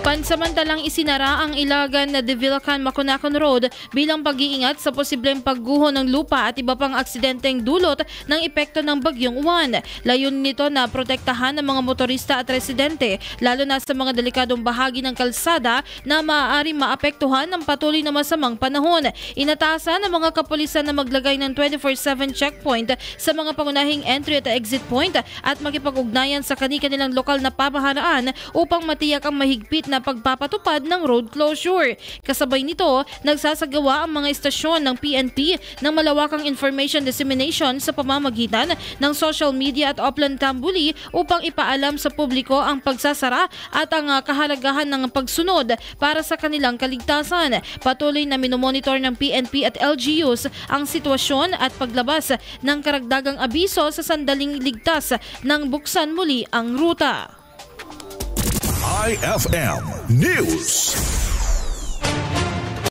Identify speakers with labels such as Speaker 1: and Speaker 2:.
Speaker 1: Pansamantalang isinara ang Ilagan na Divilacan-Maconacon Road bilang pag-iingat sa posibleng pagguho ng lupa at iba pang aksidenteng dulot ng epekto ng Bagyong Juan. Layunin nito na protektahan ang mga motorista at residente, lalo na sa mga delikadong bahagi ng kalsada na maaaring maapektuhan ng patuloy na masamang panahon. Inatasan ng mga kapulisan na maglagay ng 24/7 checkpoint sa mga pangunahing entry at exit point at makipag-ugnayan sa kani-kanilang lokal na pamahalaan upang matiyak ang mahigpit na pagpapatupad ng road closure. Kasabay nito, nagsasagawa ang mga istasyon ng PNP ng malawakang information dissemination sa pamamagitan ng social media at Oplan Tambuli upang ipaalam sa publiko ang pagsasara at ang kahalagahan ng pagsunod para sa kanilang kaligtasan. Patuloy na minomonitor ng PNP at LGUs ang sitwasyon at paglabas ng karagdagang abiso sa sandaling ligtas nang buksan muli ang ruta.
Speaker 2: IFM News.